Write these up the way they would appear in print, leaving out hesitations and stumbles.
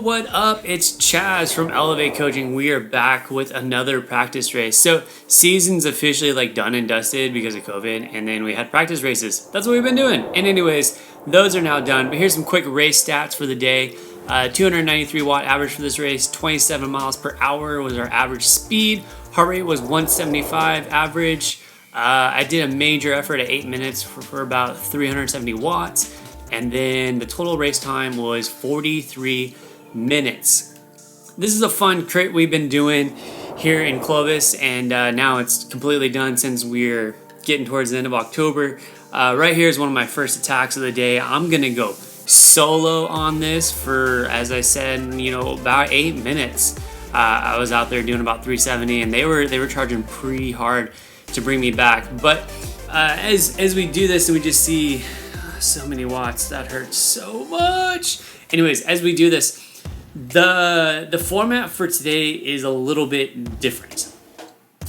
what up? It's Chaz from Elevate Coaching. We are back with another practice race. So season's officially like done and dusted because of COVID, and then we had practice races. That's what we've been doing. And anyways, those are now done. But here's some quick race stats for the day. 293 watt average for this race, 27 miles per hour was our average speed. Heart rate was 175 average. I did a major effort at 8 minutes for about 370 watts. And then the total race time was 43 minutes. This is a fun crit we've been doing here in Clovis, and now it's completely done since we're getting towards the end of October. Right here is one of my first attacks of the day. I'm gonna go solo on this for, as I said, about 8 minutes. I was out there doing about 370, and they were charging pretty hard to bring me back. But as we do this, and we just see so many watts, that hurts so much. Anyways, as we do this, the format for today is a little bit different.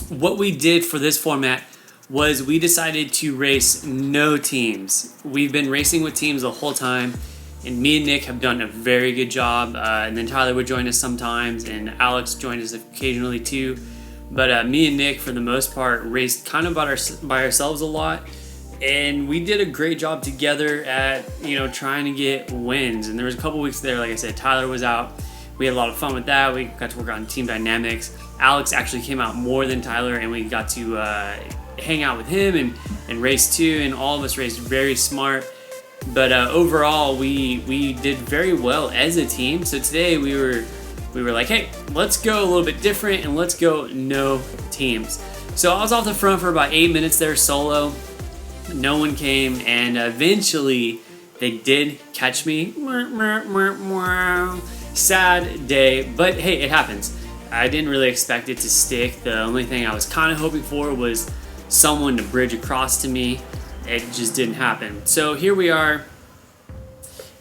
What we did for this format was we decided to race no teams. We've been racing with teams the whole time, and me and Nick have done a very good job. And then Tyler would join us sometimes, and Alex joined us occasionally too. But me and Nick, for the most part, raced kind of by ourselves a lot. And we did a great job together at, trying to get wins. And there was a couple weeks there, like I said, Tyler was out. We had a lot of fun with that. We got to work on team dynamics. Alex actually came out more than Tyler, and we got to hang out with him and race too. And all of us raced very smart. But overall, we did very well as a team. So today we were like, hey, let's go a little bit different, and let's go no teams. So I was off the front for about 8 minutes there solo. No one came, and eventually they did catch me. Sad day, but hey, it happens. I didn't really expect it to stick. The only thing I was kind of hoping for was someone to bridge across to me. It just didn't happen. So here we are.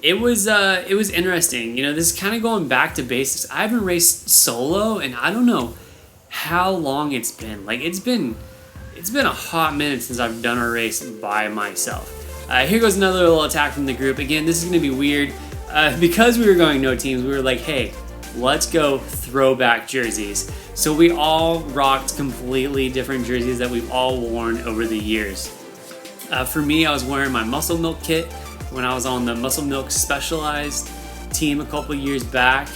It was interesting. This is kind of going back to basics. I haven't raced solo, and I don't know how long it's been. It's been a hot minute since I've done a race by myself. Here goes another little attack from the group. Again, this is going to be weird. Because we were going no teams, we were like, hey, let's go throwback jerseys. So we all rocked completely different jerseys that we've all worn over the years. For me, I was wearing my Muscle Milk kit when I was on the Muscle Milk Specialized team a couple years back.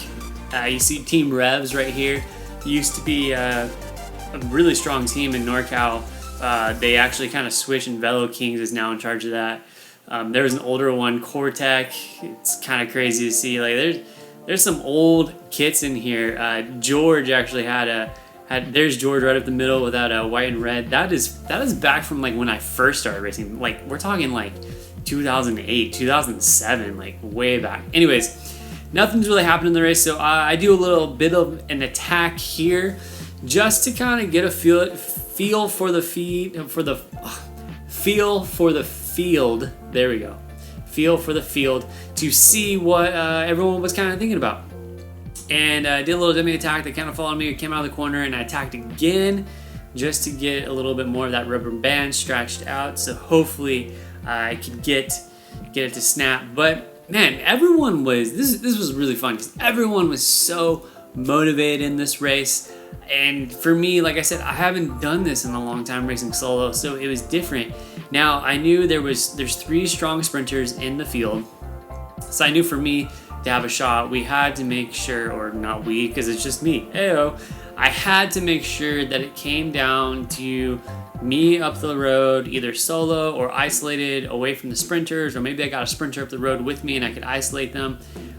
You see Team Revs right here. Used to be a really strong team in NorCal. They actually kind of switched, and Velo Kings is now in charge of that. There was an older one, Cortec. It's kind of crazy to see. There's some old kits in here. George actually had there's George right up the middle with that white and red. That is back from when I first started racing. We're talking 2008, 2007, way back. Anyways, nothing's really happened in the race, so I do a little bit of an attack here, just to kind of get a feel for the field. There we go. Feel for the field to see what everyone was kind of thinking about. And I did a little dummy attack. They kind of followed me, came out of the corner, and I attacked again just to get a little bit more of that rubber band stretched out. So hopefully I could get it to snap. But man, everyone was this was really fun because everyone was so motivated in this race. And for me, like I said, I haven't done this in a long time racing solo, so it was different. Now, I knew there's 3 strong sprinters in the field, so I knew for me to have a shot, we had to make sure, or not we, because it's just me, I had to make sure that it came down to me up the road, either solo or isolated away from the sprinters, or maybe I got a sprinter up the road with me and I could isolate them.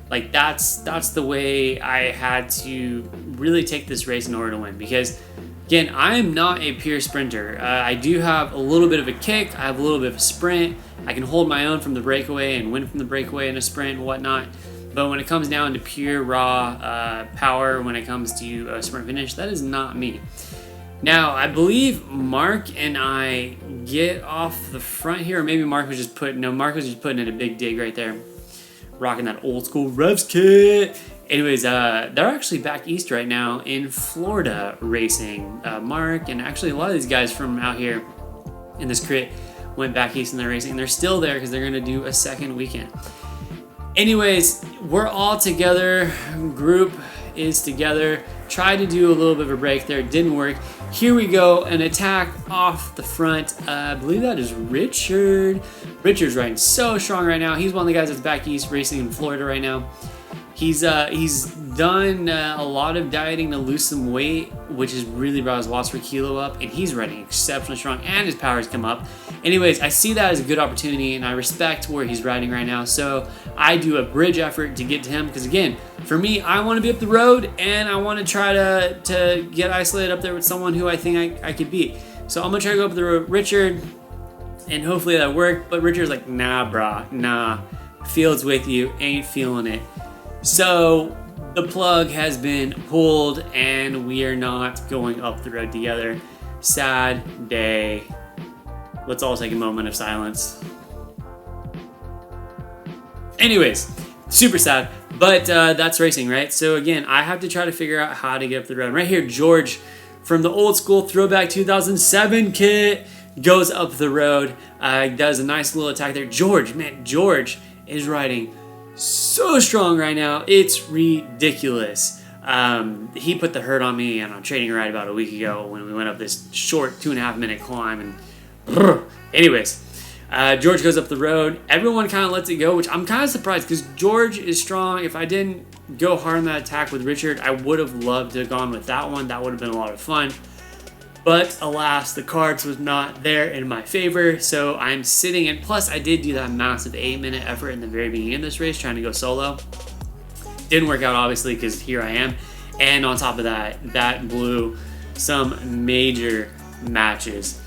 That's the way I had to really take this race in order to win, because again, I am not a pure sprinter. I do have a little bit of a kick, I have a little bit of a sprint, I can hold my own from the breakaway and win from the breakaway in a sprint and whatnot, but when it comes down to pure raw power, when it comes to a sprint finish, that is not me. Now, I believe Mark and I get off the front here, or maybe Mark was just putting in a big dig right there. Rocking that old school Revs kit. Anyways, they're actually back east right now in Florida racing. Mark and actually a lot of these guys from out here in this crit went back east in their racing. They're still there because they're going to do a second weekend. Anyways, we're all together. Group is together. Tried to do a little bit of a break there. Didn't work. Here we go. An attack off the front. I believe that is Richard. Richard's riding so strong right now. He's one of the guys that's back east racing in Florida right now. He's done a lot of dieting to lose some weight, which has really brought his watts per kilo up, and he's running exceptionally strong, and his power's come up. Anyways, I see that as a good opportunity, and I respect where he's riding right now, so I do a bridge effort to get to him, because again, for me, I want to be up the road, and I want to try to get isolated up there with someone who I think I could beat. So I'm going to try to go up the road, Richard, and hopefully that worked, but Richard's like, nah, brah, nah, Field's with you, ain't feeling it. So the plug has been pulled and we are not going up the road together. Sad day. Let's all take a moment of silence. Anyways, super sad, but that's racing, right? So again, I have to try to figure out how to get up the road. Right here, George from the old school throwback 2007 kit goes up the road, does a nice little attack there. George is riding so strong right now, it's ridiculous. He put the hurt on me on a training ride about a week ago when we went up this short 2.5 minute climb. And anyways, George goes up the road. Everyone kind of lets it go, which I'm kind of surprised because George is strong. If I didn't go hard on that attack with Richard, I would have loved to have gone with that one. That would have been a lot of fun. But alas, the cards was not there in my favor, so I'm sitting, and plus I did do that massive 8-minute effort in the very beginning of this race trying to go solo. Didn't work out, obviously, because here I am. And on top of that, that blew some major matches.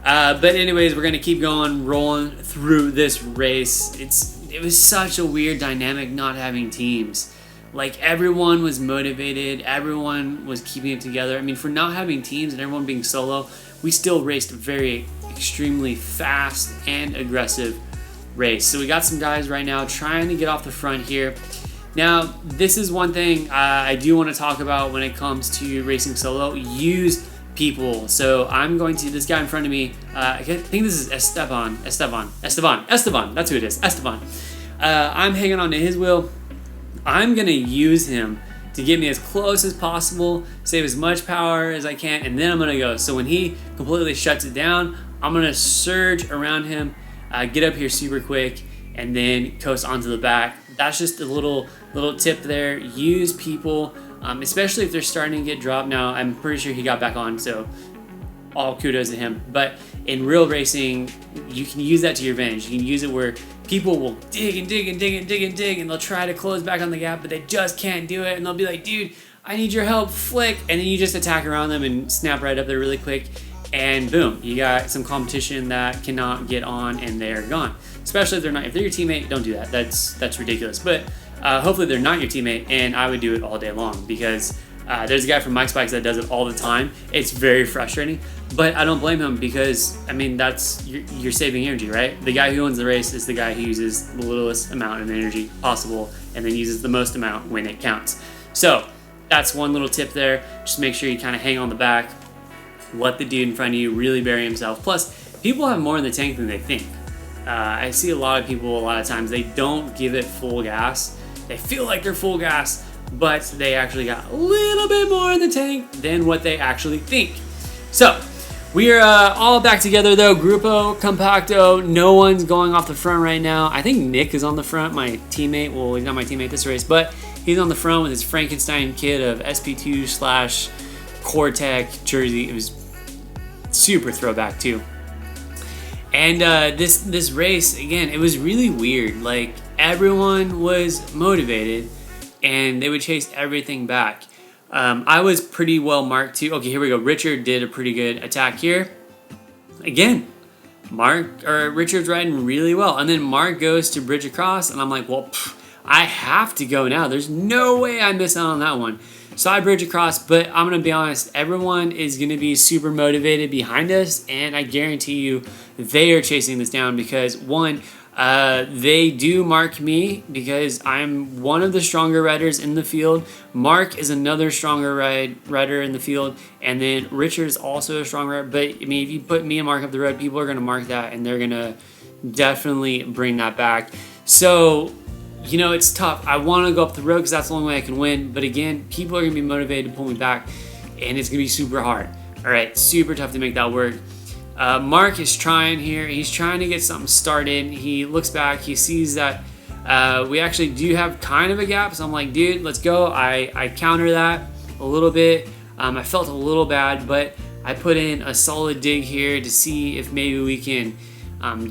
But anyways, we're going to keep going, rolling through this race. It was such a weird dynamic not having teams. Like, everyone was motivated, everyone was keeping it together. I mean, for not having teams and everyone being solo, we still raced a very extremely fast and aggressive race. So we got some guys right now trying to get off the front here. This is one thing I do want to talk about when it comes to racing solo. Use people. So I'm going to, this guy in front of me, I think this is Esteban, that's who it is, Esteban. I'm hanging on to his wheel. I'm going to use him to get me as close as possible, save as much power as I can, and then I'm going to go. So when he completely shuts it down, I'm going to surge around him, get up here super quick, and then coast onto the back. That's just a little tip there. Use people, especially if they're starting to get dropped. Now, I'm pretty sure he got back on, so all kudos to him. But in real racing, you can use that to your advantage. You can use it where people will dig and they'll try to close back on the gap, but they just can't do it, and they'll be like, dude, I need your help, flick, and then you just attack around them and snap right up there really quick, and boom, you got some competition that cannot get on and they're gone. Especially if they're your teammate, don't do that. That's ridiculous. But hopefully they're not your teammate, and I would do it all day long because there's a guy from Mike Spikes that does it all the time. It's very frustrating, but I don't blame him because, I mean, that's, you're saving energy, right? The guy who wins the race is the guy who uses the littlest amount of energy possible and then uses the most amount when it counts. So that's one little tip there. Just make sure you kind of hang on the back, let the dude in front of you really bury himself. Plus, people have more in the tank than they think. I see a lot of people, a lot of times, they don't give it full gas. They feel like they're full gas, but they actually got a little bit more in the tank than what they actually think. So we are all back together though, Grupo Compacto. No one's going off the front right now. I think Nick is on the front, my teammate. Well, he's not my teammate this race, but he's on the front with his Frankenstein kit of SP2/Core-Tech jersey. It was super throwback too. And this race, again, it was really weird. Like, everyone was motivated and they would chase everything back. I was pretty well marked too. Okay, here we go. Richard did a pretty good attack here. Again, Richard's riding really well. And then Mark goes to bridge across, and I'm like, well, I have to go now. There's no way I miss out on that one. So I bridge across, but I'm going to be honest, everyone is going to be super motivated behind us, and I guarantee you they are chasing this down because, one, they do mark me because I'm one of the stronger riders in the field. Mark is another stronger rider in the field, and then Richard is also a strong rider. But, I mean, if you put me and Mark up the road, people are going to mark that, and they're going to definitely bring that back. So you know, it's tough. I want to go up the road because that's the only way I can win. But again, people are going to be motivated to pull me back, and it's going to be super hard. All right, super tough to make that work. Mark is trying here. He's trying to get something started. He looks back. He sees that we actually do have kind of a gap. So I'm like, dude, let's go. I counter that a little bit. I felt a little bad, but I put in a solid dig here to see if maybe we can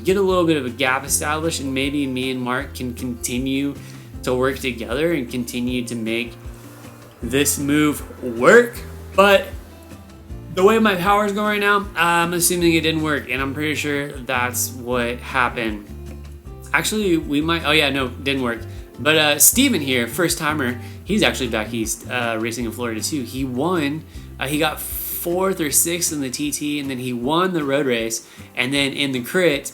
get a little bit of a gap established, and maybe me and Mark can continue to work together and continue to make this move work. But the way my power is going right now, I'm assuming it didn't work, and I'm pretty sure that's what happened. Actually, we might, oh yeah, no, didn't work. But Steven here, first timer, he's actually back east, racing in Florida too. He won, he got 4th or 6th in the TT, and then he won the road race. And then in the crit,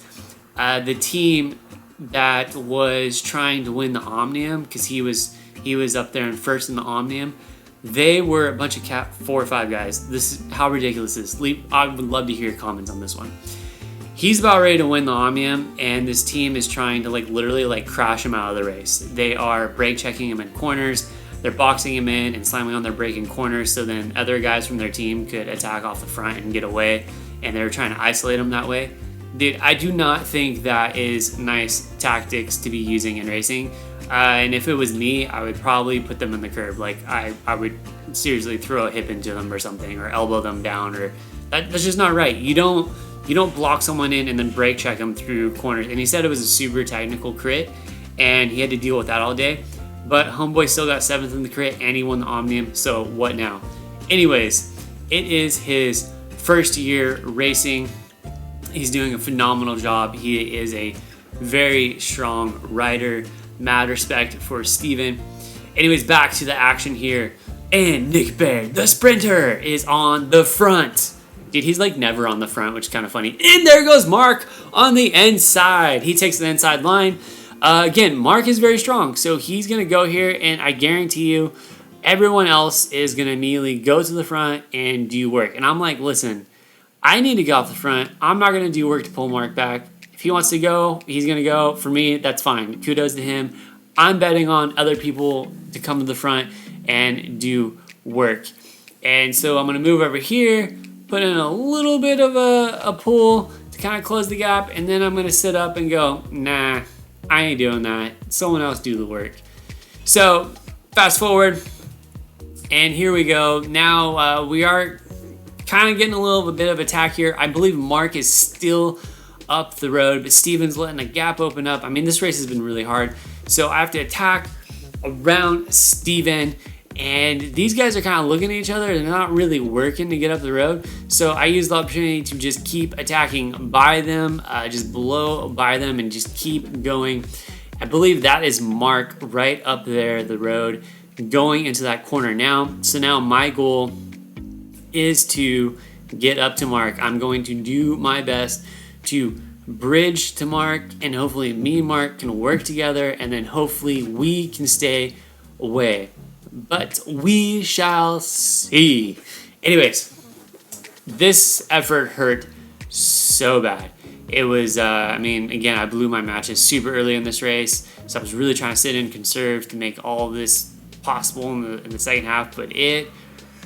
the team that was trying to win the Omnium, because he was up there in first in the Omnium, they were a bunch of 4 or 5 guys. This is how ridiculous this is. I would love to hear your comments on this one. He's about ready to win the Omnium, and this team is trying to literally crash him out of the race. They are brake checking him in corners. They're boxing him in and slamming on their brake in corners, so then other guys from their team could attack off the front and get away, and they were trying to isolate him that way. Dude, I do not think that is nice tactics to be using in racing. And if it was me, I would probably put them in the curb. I would seriously throw a hip into them or something, or elbow them down, or that's just not right. You don't block someone in and then brake check them through corners. And he said it was a super technical crit, and he had to deal with that all day. But homeboy still got 7th in the crit, and he won the Omnium, so what now? Anyways, it is his first year racing. He's doing a phenomenal job. He is a very strong rider. Mad respect for Steven. Anyways, back to the action here. And Nick Baird, the sprinter, is on the front. Dude, he's never on the front, which is kind of funny. And there goes Mark on the inside. He takes the inside line. Again, Mark is very strong, so he's going to go here, and I guarantee you everyone else is going to immediately go to the front and do work. And I'm like, listen, I need to go off the front. I'm not going to do work to pull Mark back. If he wants to go, he's going to go. For me, that's fine. Kudos to him. I'm betting on other people to come to the front and do work. And so I'm going to move over here, put in a little bit of a pull to kind of close the gap, and then I'm going to sit up and go, nah, I ain't doing that. Someone else do the work. So fast forward, and here we go. Now we are kind of getting a little bit of attack here. I believe Mark is still up the road, but Steven's letting a gap open up. I mean, this race has been really hard, so I have to attack around Steven, and these guys are kind of looking at each other. They're not really working to get up the road, so I use the opportunity to just keep attacking by them, just blow by them and just keep going. I believe that is Mark right up there, the road, going into that corner now. So now my goal is to get up to Mark. I'm going to do my best to bridge to Mark, and hopefully me and Mark can work together, and then hopefully we can stay away. But we shall see. Anyways, this effort hurt so bad. It was, I mean, again, I blew my matches super early in this race, so I was really trying to sit in conserve to make all of this possible in the second half, but it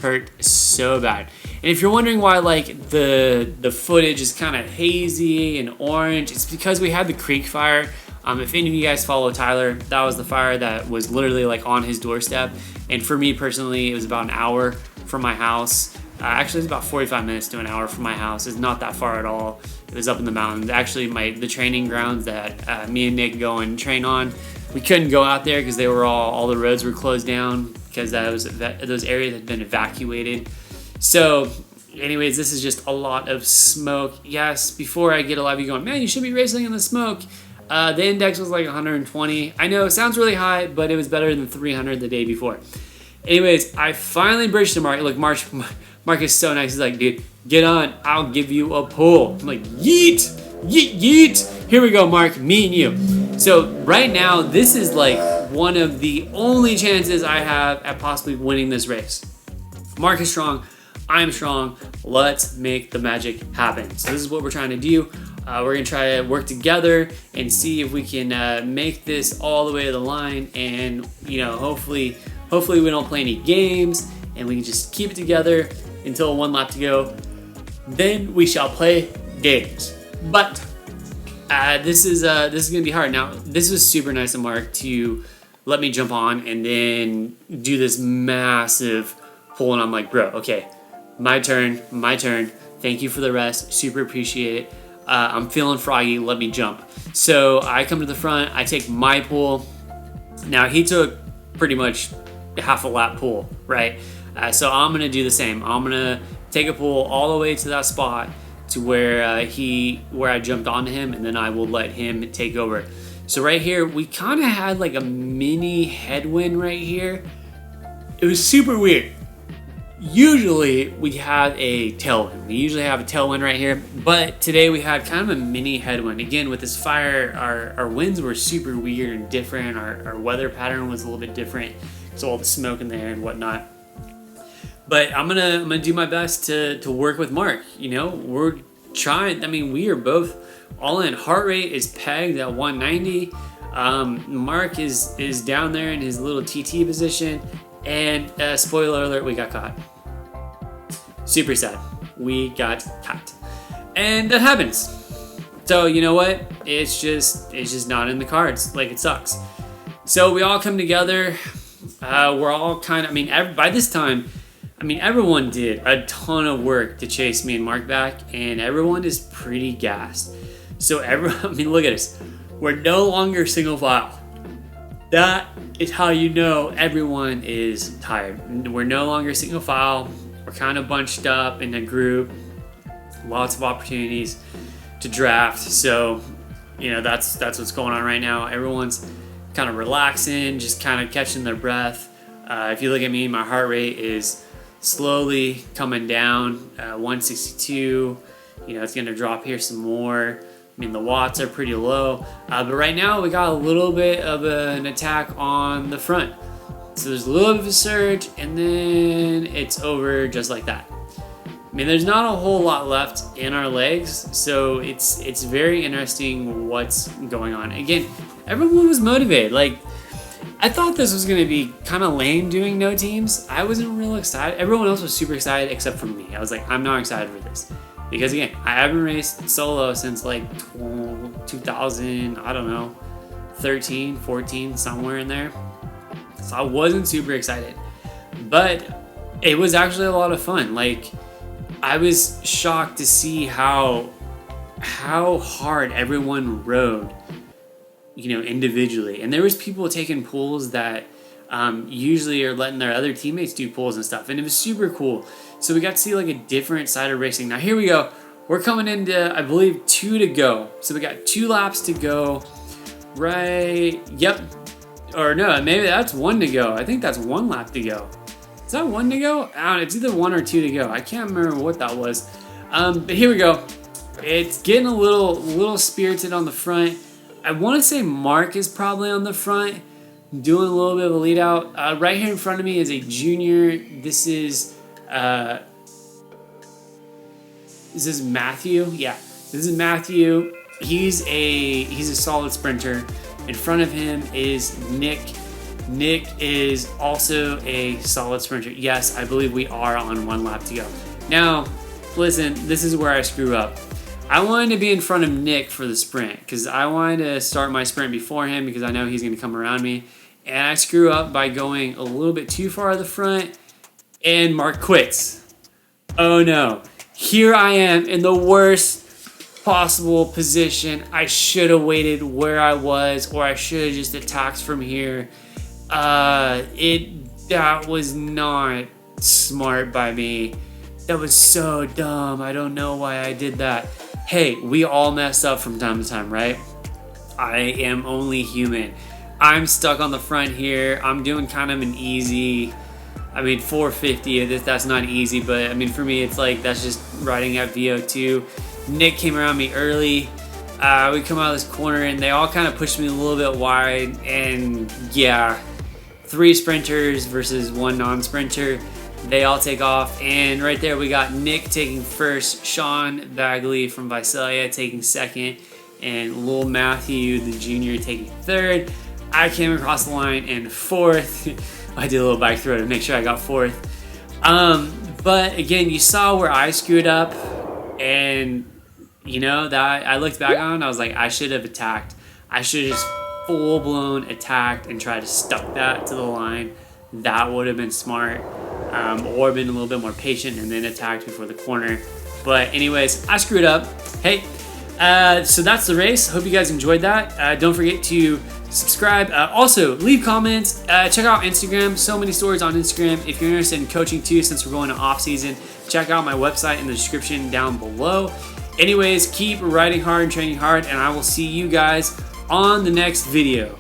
hurt so bad. And if you're wondering why the footage is kind of hazy and orange, it's because we had the creek fire. If any of you guys follow Tyler, that was the fire that was literally on his doorstep. And for me personally, it was about an hour from my house. Actually, it's about 45 minutes to an hour from my house. It's not that far at all. It was up in the mountains. Actually, the training grounds that me and Nick go and train on, we couldn't go out there because they were all the roads were closed down because those areas had been evacuated. So anyways, this is just a lot of smoke. Yes, before I get a lot of you going, man, you should be racing in the smoke. The index was 120. I know it sounds really high, but it was better than 300 the day before. Anyways, I finally bridged to Mark. Look, Mark is so nice. He's like, dude, get on. I'll give you a pull. I'm like, yeet, yeet, yeet. Here we go, Mark, me and you. So right now, this is one of the only chances I have at possibly winning this race. Mark is strong. I'm strong. Let's make the magic happen. So this is what we're trying to do. We're gonna try to work together and see if we can make this all the way to the line, and hopefully we don't play any games and we can just keep it together until one lap to go. Then we shall play games. But this is gonna be hard. Now, this was super nice of Mark to let me jump on and then do this massive pull, and I'm like, bro, okay, my turn. Thank you for the rest. Super appreciate it. I'm feeling froggy. Let me jump. So I come to the front. I take my pull. Now, he took pretty much half a lap pull, right? So I'm gonna do the same. I'm gonna take a pull all the way to that spot to where I jumped onto him, and then I will let him take over. So right here, we kind of had like a mini headwind right here. It was super weird. Usually we have a tailwind. We usually have a tailwind right here, but today we had kind of a mini headwind. Again, with this fire, our winds were super weird and different. Our weather pattern was a little bit different. So all the smoke in the air and whatnot. But I'm gonna do my best to work with Mark. We're trying. I mean, we are both all in. Heart rate is pegged at 190. Mark is down there in his little TT position, and spoiler alert, we got caught. Super sad. We got caught, and that happens. So you know what? It's just not in the cards. Like, it sucks. So we all come together. We're all kind of. I mean, by this time, everyone did a ton of work to chase me and Mark back, and everyone is pretty gassed. So look at us. We're no longer single file. That is how you know everyone is tired. We're no longer single file. We're kind of bunched up in a group. Lots of opportunities to draft. So, that's what's going on right now. Everyone's kind of relaxing, just kind of catching their breath. If you look at me, my heart rate is slowly coming down, 162. It's going to drop here some more. The watts are pretty low, but right now we got a little bit of an attack on the front. So there's a little bit of a surge, and then it's over just like that. There's not a whole lot left in our legs, so it's very interesting what's going on. Again, everyone was motivated. Like, I thought this was going to be kind of lame doing no teams. I wasn't real excited. Everyone else was super excited except for me. I was like, I'm not excited for this. Because again, I haven't raced solo since like 2000, I don't know, 13, 14, somewhere in there. So I wasn't super excited. But it was actually a lot of fun. Like, I was shocked to see how hard everyone rode, individually. And there was people taking pulls that usually are letting their other teammates do pulls and stuff. And it was super cool. So we got to see like a different side of racing. Now here we go. We're coming into, I believe, 2 to go. So we got 2 laps to go. Right. Yep. Or no, maybe that's 1 to go. I think that's 1 lap to go. Is that 1 to go? I don't know. It's either 1 or 2 to go. I can't remember what that was. But here we go. It's getting a little spirited on the front. I want to say Mark is probably on the front, doing a little bit of a lead out. Right here in front of me is a junior. This is Matthew? Yeah, this is Matthew. He's a solid sprinter. In front of him is Nick. Nick is also a solid sprinter. Yes, I believe we are on 1 lap to go. Now, listen, this is where I screw up. I wanted to be in front of Nick for the sprint because I wanted to start my sprint before him because I know he's going to come around me. And I screw up by going a little bit too far to the front, and Mark quits. Oh no. Here I am in the worst possible position. I should have waited where I was, or I should have just attacked from here. That was not smart by me. That was so dumb. I don't know why I did that. Hey, we all mess up from time to time, right? I am only human. I'm stuck on the front here. I'm doing kind of an easy, 450. That's not easy, but for me, it's like that's just riding at VO2. Nick came around me early. We come out of this corner, and they all kind of pushed me a little bit wide. And yeah, 3 sprinters versus 1 non-sprinter. They all take off, and right there we got Nick taking first, Sean Bagley from Visalia taking second, and Lil Matthew, the junior, taking third. I came across the line in fourth. I did a little bike throw to make sure I got fourth. But again, you saw where I screwed up, and you know that I looked back on, I was like, I should have attacked. I should have just full-blown attacked and tried to stuck that to the line. That would have been smart. Or been a little bit more patient and then attacked before the corner. But anyways, I screwed up. Hey, so that's the race. Hope you guys enjoyed that. Don't forget to subscribe. Also, leave comments. Check out Instagram. So many stories on Instagram. If you're interested in coaching too, since we're going to off season, check out my website in the description down below. Anyways, keep riding hard and training hard, and I will see you guys on the next video.